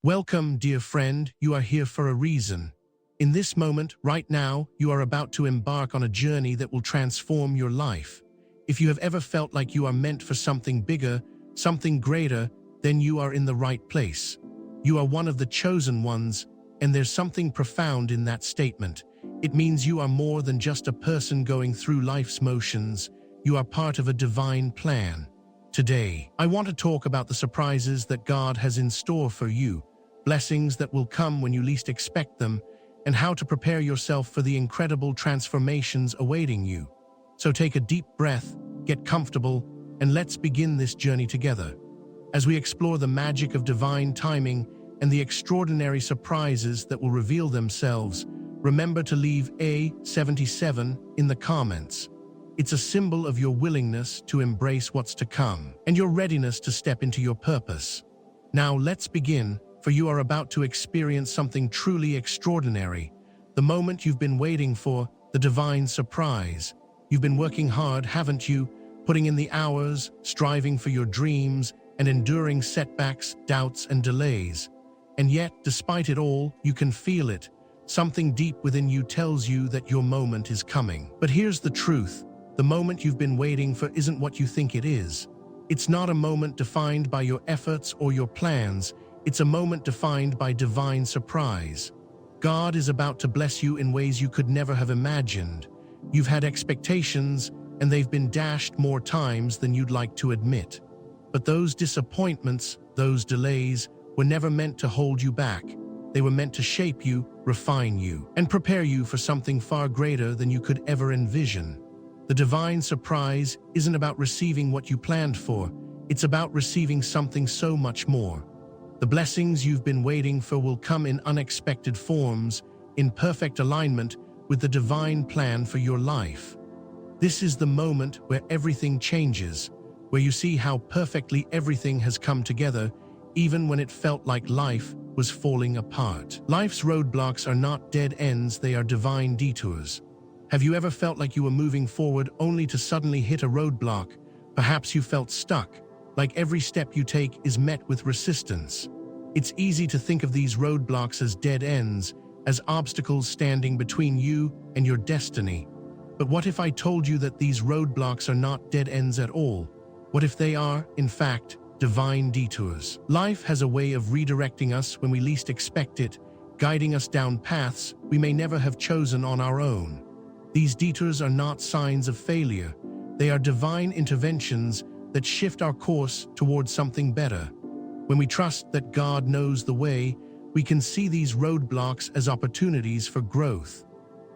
Welcome, dear friend, you are here for a reason. In this moment, right now, you are about to embark on a journey that will transform your life. If you have ever felt like you are meant for something bigger, something greater, then you are in the right place. You are one of the chosen ones, and there's something profound in that statement. It means you are more than just a person going through life's motions. You are part of a divine plan. Today, I want to talk about the surprises that God has in store for you, blessings that will come when you least expect them, and how to prepare yourself for the incredible transformations awaiting you. So take a deep breath, get comfortable, and let's begin this journey together. As we explore the magic of divine timing and the extraordinary surprises that will reveal themselves, remember to leave A77 in the comments. It's a symbol of your willingness to embrace what's to come and your readiness to step into your purpose. Now let's begin, for you are about to experience something truly extraordinary. The moment you've been waiting for, the divine surprise. You've been working hard, haven't you? Putting in the hours, striving for your dreams, and enduring setbacks, doubts, and delays. And yet, despite it all, you can feel it. Something deep within you tells you that your moment is coming. But here's the truth. The moment you've been waiting for isn't what you think it is. It's not a moment defined by your efforts or your plans. It's a moment defined by divine surprise. God is about to bless you in ways you could never have imagined. You've had expectations, and they've been dashed more times than you'd like to admit. But those disappointments, those delays, were never meant to hold you back. They were meant to shape you, refine you, and prepare you for something far greater than you could ever envision. The divine surprise isn't about receiving what you planned for. It's about receiving something so much more. The blessings you've been waiting for will come in unexpected forms, in perfect alignment with the divine plan for your life. This is the moment where everything changes, where you see how perfectly everything has come together, even when it felt like life was falling apart. Life's roadblocks are not dead ends, they are divine detours. Have you ever felt like you were moving forward only to suddenly hit a roadblock? Perhaps you felt stuck, like every step you take is met with resistance. It's easy to think of these roadblocks as dead ends, as obstacles standing between you and your destiny. But what if I told you that these roadblocks are not dead ends at all? What if they are, in fact, divine detours? Life has a way of redirecting us when we least expect it, guiding us down paths we may never have chosen on our own. These detours are not signs of failure. They are divine interventions that shift our course towards something better. When we trust that God knows the way, we can see these roadblocks as opportunities for growth.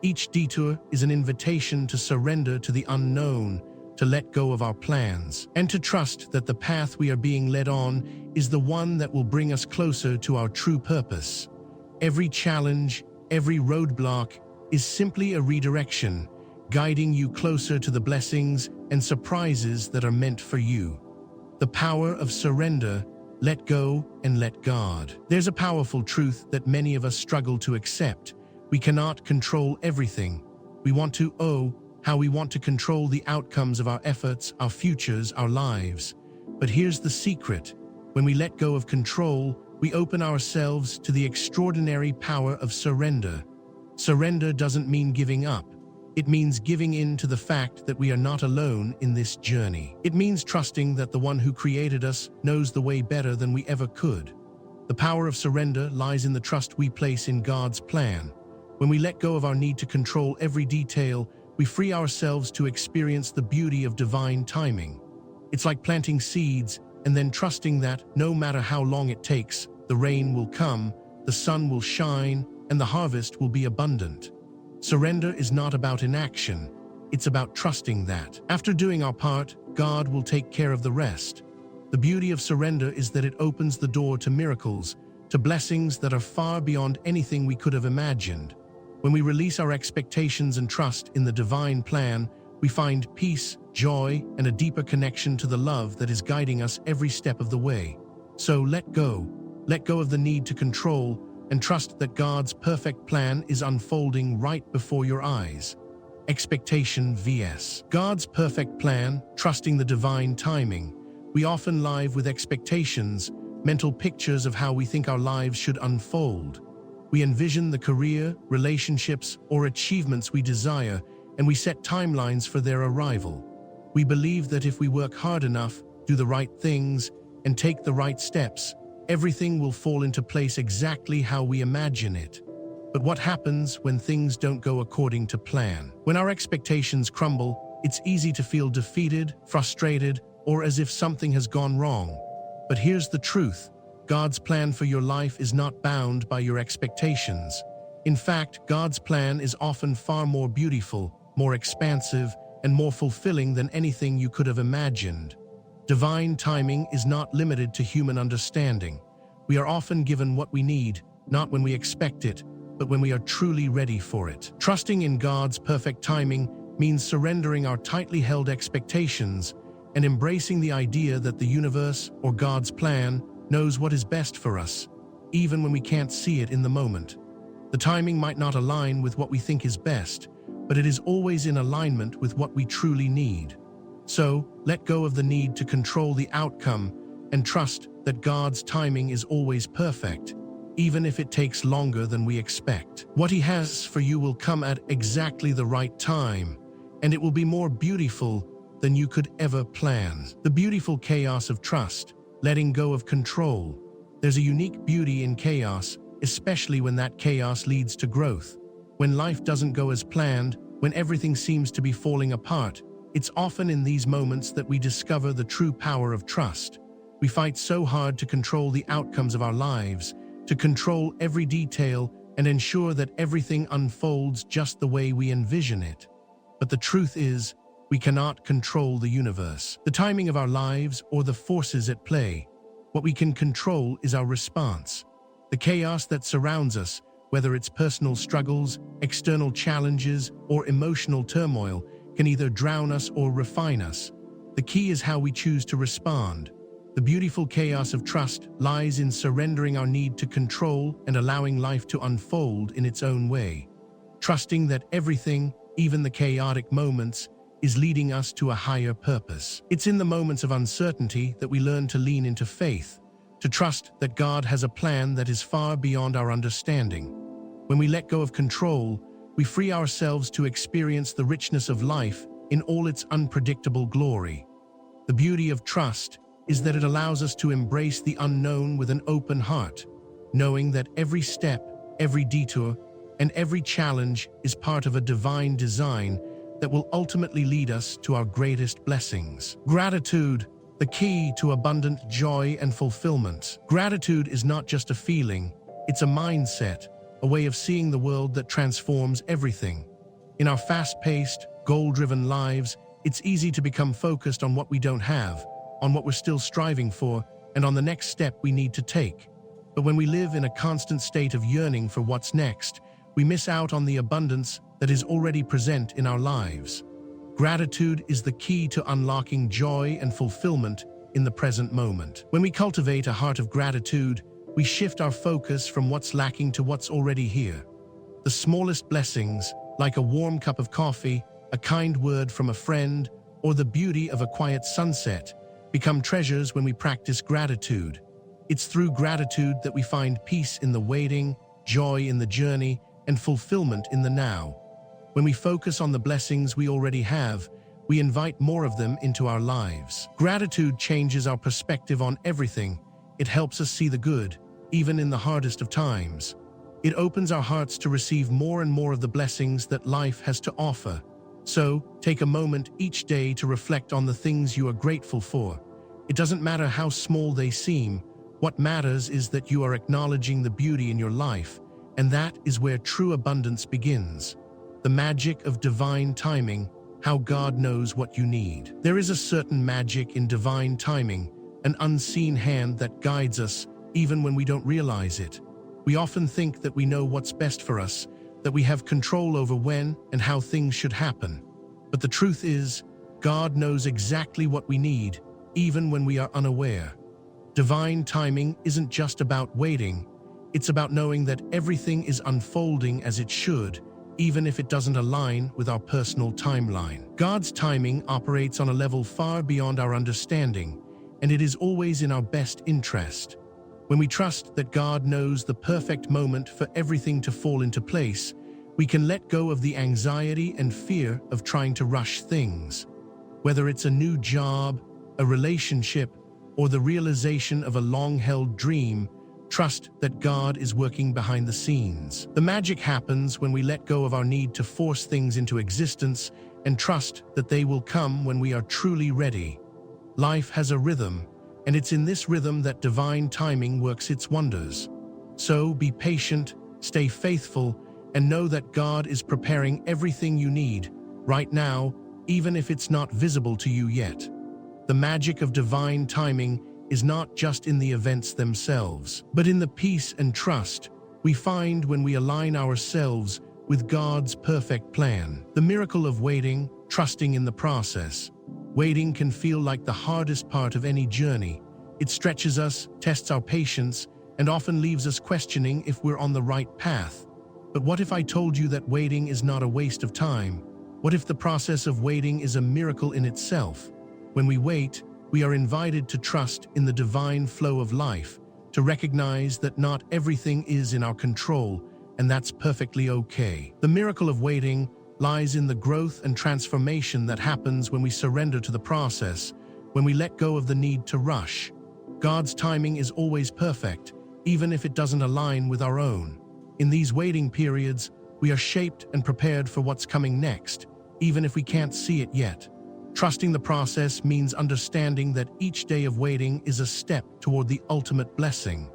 Each detour is an invitation to surrender to the unknown, to let go of our plans, and to trust that the path we are being led on is the one that will bring us closer to our true purpose. Every challenge, every roadblock is simply a redirection, guiding you closer to the blessings and surprises that are meant for you. The power of surrender. Let go and let God. There's a powerful truth that many of us struggle to accept. We cannot control everything. We want to how we want to control the outcomes of our efforts, our futures, our lives. But here's the secret. When we let go of control, we open ourselves to the extraordinary power of surrender. Surrender doesn't mean giving up. It means giving in to the fact that we are not alone in this journey. It means trusting that the one who created us knows the way better than we ever could. The power of surrender lies in the trust we place in God's plan. When we let go of our need to control every detail, we free ourselves to experience the beauty of divine timing. It's like planting seeds and then trusting that, no matter how long it takes, the rain will come, the sun will shine, and the harvest will be abundant. Surrender is not about inaction. It's about trusting that, after doing our part, God will take care of the rest. The beauty of surrender is that it opens the door to miracles, to blessings that are far beyond anything we could have imagined. When we release our expectations and trust in the divine plan, we find peace, joy, and a deeper connection to the love that is guiding us every step of the way. So let go. Let go of the need to control, and trust that God's perfect plan is unfolding right before your eyes. Expectation vs. God's perfect plan, trusting the divine timing. We often live with expectations, mental pictures of how we think our lives should unfold. We envision the career, relationships, or achievements we desire, and we set timelines for their arrival. We believe that if we work hard enough, do the right things, and take the right steps, everything will fall into place exactly how we imagine it. But what happens when things don't go according to plan? When our expectations crumble, it's easy to feel defeated, frustrated, or as if something has gone wrong. But here's the truth. God's plan for your life is not bound by your expectations. In fact, God's plan is often far more beautiful, more expansive, and more fulfilling than anything you could have imagined. Divine timing is not limited to human understanding. We are often given what we need, not when we expect it, but when we are truly ready for it. Trusting in God's perfect timing means surrendering our tightly held expectations and embracing the idea that the universe, or God's plan, knows what is best for us, even when we can't see it in the moment. The timing might not align with what we think is best, but it is always in alignment with what we truly need. So, let go of the need to control the outcome and trust that God's timing is always perfect, even if it takes longer than we expect. What He has for you will come at exactly the right time, and it will be more beautiful than you could ever plan. The beautiful chaos of trust, letting go of control. There's a unique beauty in chaos, especially when that chaos leads to growth. When life doesn't go as planned, when everything seems to be falling apart, it's often in these moments that we discover the true power of trust. We fight so hard to control the outcomes of our lives, to control every detail and ensure that everything unfolds just the way we envision it. But the truth is, we cannot control the universe, the timing of our lives, or the forces at play. What we can control is our response. The chaos that surrounds us, whether it's personal struggles, external challenges, or emotional turmoil, can either drown us or refine us. The key is how we choose to respond. The beautiful chaos of trust lies in surrendering our need to control and allowing life to unfold in its own way. Trusting that everything, even the chaotic moments, is leading us to a higher purpose. It's in the moments of uncertainty that we learn to lean into faith, to trust that God has a plan that is far beyond our understanding. When we let go of control, we free ourselves to experience the richness of life in all its unpredictable glory. The beauty of trust is that it allows us to embrace the unknown with an open heart, knowing that every step, every detour, and every challenge is part of a divine design that will ultimately lead us to our greatest blessings. Gratitude, the key to abundant joy and fulfillment. Gratitude is not just a feeling, it's a mindset, a way of seeing the world that transforms everything. In our fast-paced, goal-driven lives, it's easy to become focused on what we don't have, on what we're still striving for, and on the next step we need to take. But when we live in a constant state of yearning for what's next, we miss out on the abundance that is already present in our lives. Gratitude is the key to unlocking joy and fulfillment in the present moment. When we cultivate a heart of gratitude, we shift our focus from what's lacking to what's already here. The smallest blessings, like a warm cup of coffee, a kind word from a friend, or the beauty of a quiet sunset, become treasures when we practice gratitude. It's through gratitude that we find peace in the waiting, joy in the journey, and fulfillment in the now. When we focus on the blessings we already have, we invite more of them into our lives. Gratitude changes our perspective on everything. It helps us see the good, even in the hardest of times. It opens our hearts to receive more and more of the blessings that life has to offer. So, take a moment each day to reflect on the things you are grateful for. It doesn't matter how small they seem. What matters is that you are acknowledging the beauty in your life, and that is where true abundance begins. The magic of divine timing, how God knows what you need. There is a certain magic in divine timing, an unseen hand that guides us even when we don't realize it. We often think that we know what's best for us, that we have control over when and how things should happen. But the truth is, God knows exactly what we need, even when we are unaware. Divine timing isn't just about waiting, it's about knowing that everything is unfolding as it should, even if it doesn't align with our personal timeline. God's timing operates on a level far beyond our understanding, and it is always in our best interest. When we trust that God knows the perfect moment for everything to fall into place, we can let go of the anxiety and fear of trying to rush things. Whether it's a new job, a relationship, or the realization of a long-held dream, trust that God is working behind the scenes. The magic happens when we let go of our need to force things into existence and trust that they will come when we are truly ready. Life has a rhythm, and it's in this rhythm that divine timing works its wonders. So be patient, stay faithful, and know that God is preparing everything you need right now, even if it's not visible to you yet. The magic of divine timing is not just in the events themselves, but in the peace and trust we find when we align ourselves with God's perfect plan. The miracle of waiting, trusting in the process. Waiting can feel like the hardest part of any journey. It stretches us, tests our patience, and often leaves us questioning if we're on the right path. But what if I told you that waiting is not a waste of time? What if the process of waiting is a miracle in itself? When we wait, we are invited to trust in the divine flow of life, to recognize that not everything is in our control, and that's perfectly okay. The miracle of waiting lies in the growth and transformation that happens when we surrender to the process, when we let go of the need to rush. God's timing is always perfect, even if it doesn't align with our own. In these waiting periods, we are shaped and prepared for what's coming next, even if we can't see it yet. Trusting the process means understanding that each day of waiting is a step toward the ultimate blessing.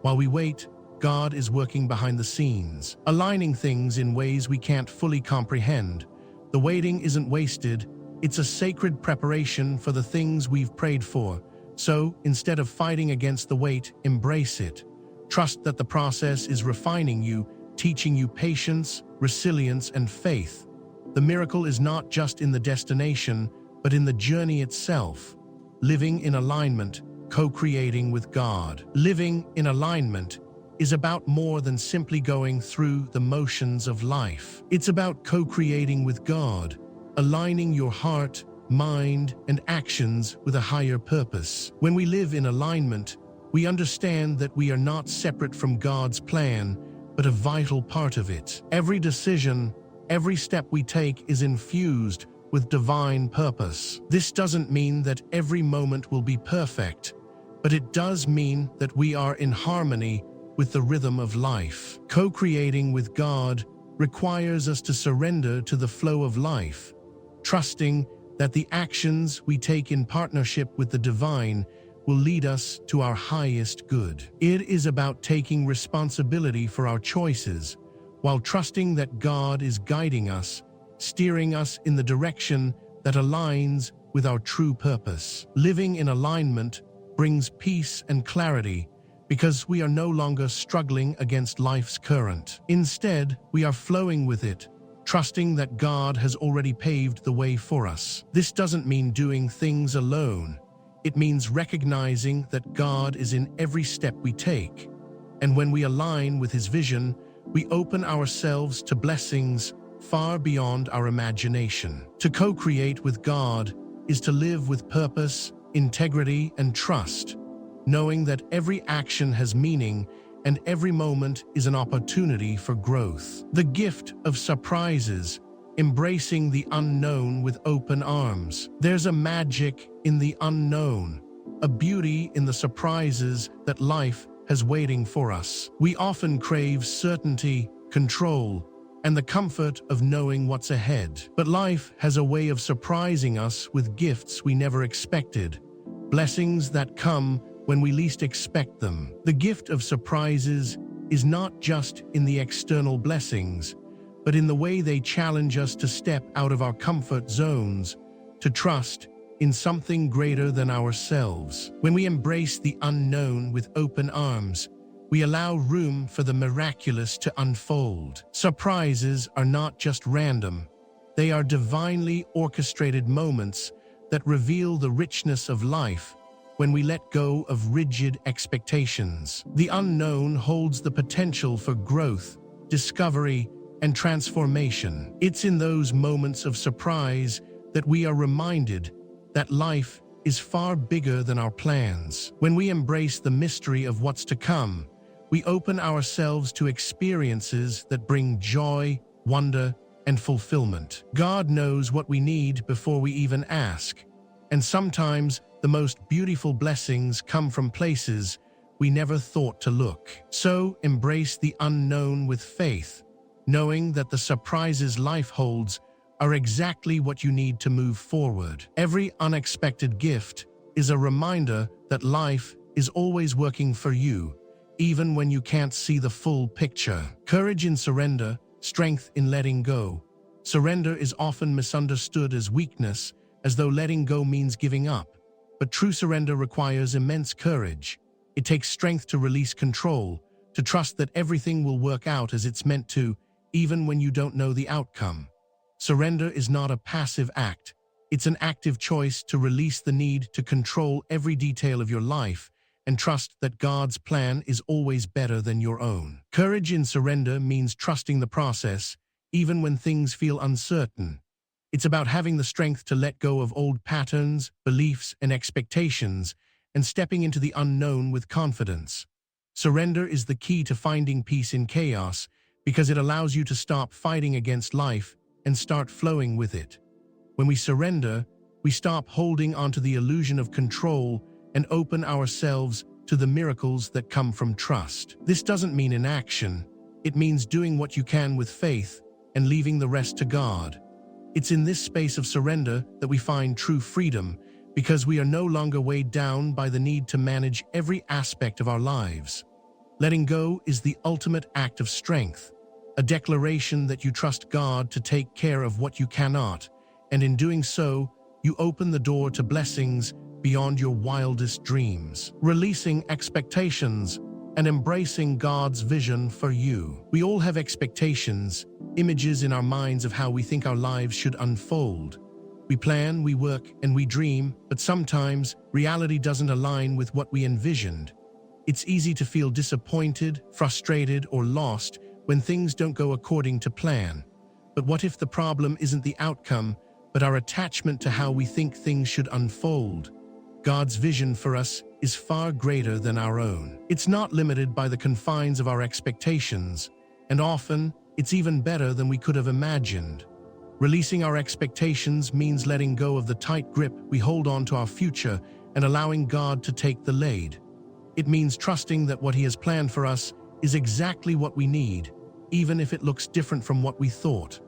While we wait, God is working behind the scenes, aligning things in ways we can't fully comprehend. The waiting isn't wasted, it's a sacred preparation for the things we've prayed for. So, instead of fighting against the wait, embrace it. Trust that the process is refining you, teaching you patience, resilience, and faith. The miracle is not just in the destination, but in the journey itself. Living in alignment, co-creating with God. Living in alignment is about more than simply going through the motions of life. It's about co-creating with God, aligning your heart, mind, and actions with a higher purpose. When we live in alignment, we understand that we are not separate from God's plan, but a vital part of it. Every decision, every step we take is infused with divine purpose. This doesn't mean that every moment will be perfect, but it does mean that we are in harmony with the rhythm of life. Co-creating with God requires us to surrender to the flow of life, trusting that the actions we take in partnership with the divine will lead us to our highest good. It is about taking responsibility for our choices, while trusting that God is guiding us, steering us in the direction that aligns with our true purpose. Living in alignment brings peace and clarity because we are no longer struggling against life's current. Instead, we are flowing with it, trusting that God has already paved the way for us. This doesn't mean doing things alone. It means recognizing that God is in every step we take. And when we align with His vision, we open ourselves to blessings far beyond our imagination. To co-create with God is to live with purpose, integrity, and trust, knowing that every action has meaning and every moment is an opportunity for growth. The gift of surprises, embracing the unknown with open arms. There's a magic in the unknown, a beauty in the surprises that life has waiting for us. We often crave certainty, control, and the comfort of knowing what's ahead. But life has a way of surprising us with gifts we never expected, blessings that come when we least expect them. The gift of surprises is not just in the external blessings, but in the way they challenge us to step out of our comfort zones, to trust in something greater than ourselves. When we embrace the unknown with open arms, we allow room for the miraculous to unfold. Surprises are not just random. They are divinely orchestrated moments that reveal the richness of life when we let go of rigid expectations. The unknown holds the potential for growth, discovery, and transformation. It's in those moments of surprise that we are reminded that life is far bigger than our plans. When we embrace the mystery of what's to come, we open ourselves to experiences that bring joy, wonder, and fulfillment. God knows what we need before we even ask, and sometimes the most beautiful blessings come from places we never thought to look. So embrace the unknown with faith, knowing that the surprises life holds are exactly what you need to move forward. Every unexpected gift is a reminder that life is always working for you, even when you can't see the full picture. Courage in surrender, strength in letting go. Surrender is often misunderstood as weakness, as though letting go means giving up. But true surrender requires immense courage. It takes strength to release control, to trust that everything will work out as it's meant to, even when you don't know the outcome. Surrender is not a passive act. It's an active choice to release the need to control every detail of your life and trust that God's plan is always better than your own. Courage in surrender means trusting the process, even when things feel uncertain. It's about having the strength to let go of old patterns, beliefs, and expectations, and stepping into the unknown with confidence. Surrender is the key to finding peace in chaos, because it allows you to stop fighting against life and start flowing with it. When we surrender, we stop holding onto the illusion of control and open ourselves to the miracles that come from trust. This doesn't mean inaction. It means doing what you can with faith and leaving the rest to God. It's in this space of surrender that we find true freedom, because we are no longer weighed down by the need to manage every aspect of our lives. Letting go is the ultimate act of strength, a declaration that you trust God to take care of what you cannot, and in doing so, you open the door to blessings beyond your wildest dreams. Releasing expectations and embracing God's vision for you. We all have expectations, images in our minds of how we think our lives should unfold. We plan, we work, and we dream, but sometimes reality doesn't align with what we envisioned. It's easy to feel disappointed, frustrated, or lost when things don't go according to plan. But what if the problem isn't the outcome, but our attachment to how we think things should unfold? God's vision for us is far greater than our own. It's not limited by the confines of our expectations, and often it's even better than we could have imagined. Releasing our expectations means letting go of the tight grip we hold on to our future and allowing God to take the lead. It means trusting that what He has planned for us is exactly what we need, even if it looks different from what we thought.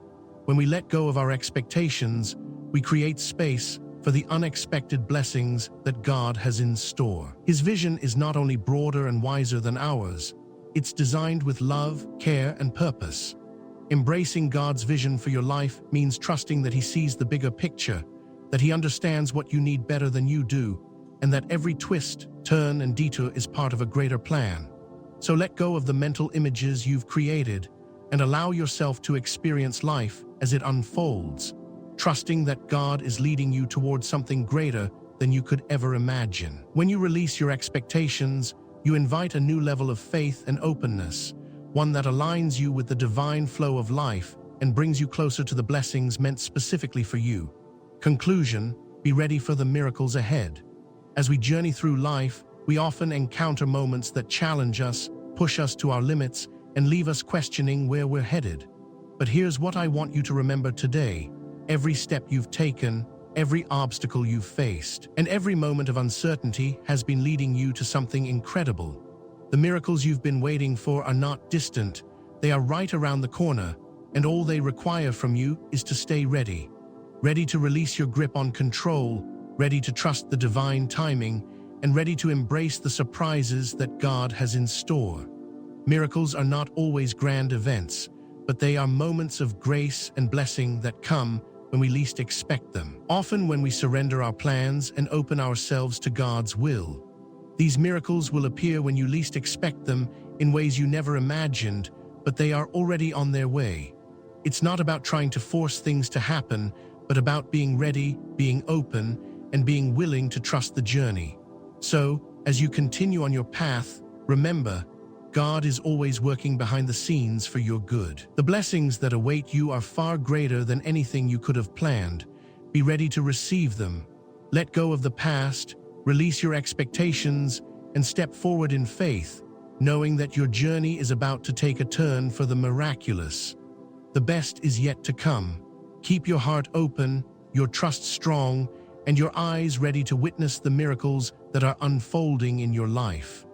When we let go of our expectations, we create space for the unexpected blessings that God has in store. His vision is not only broader and wiser than ours, it's designed with love, care, and purpose. Embracing God's vision for your life means trusting that He sees the bigger picture, that He understands what you need better than you do, and that every twist, turn, and detour is part of a greater plan. So let go of the mental images you've created and allow yourself to experience life as it unfolds, trusting that God is leading you towards something greater than you could ever imagine. When you release your expectations, you invite a new level of faith and openness, one that aligns you with the divine flow of life and brings you closer to the blessings meant specifically for you. Conclusion: be ready for the miracles ahead. As we journey through life, we often encounter moments that challenge us, push us to our limits, and leave us questioning where we're headed. But here's what I want you to remember today: every step you've taken, every obstacle you've faced, and every moment of uncertainty has been leading you to something incredible. The miracles you've been waiting for are not distant, they are right around the corner, and all they require from you is to stay ready. Ready to release your grip on control, ready to trust the divine timing, and ready to embrace the surprises that God has in store. Miracles are not always grand events, but they are moments of grace and blessing that come when we least expect them. Often when we surrender our plans and open ourselves to God's will, these miracles will appear when you least expect them, in ways you never imagined, but they are already on their way. It's not about trying to force things to happen, but about being ready, being open, and being willing to trust the journey. So, as you continue on your path, remember, God is always working behind the scenes for your good. The blessings that await you are far greater than anything you could have planned. Be ready to receive them. Let go of the past, release your expectations, and step forward in faith, knowing that your journey is about to take a turn for the miraculous. The best is yet to come. Keep your heart open, your trust strong, and your eyes ready to witness the miracles that are unfolding in your life.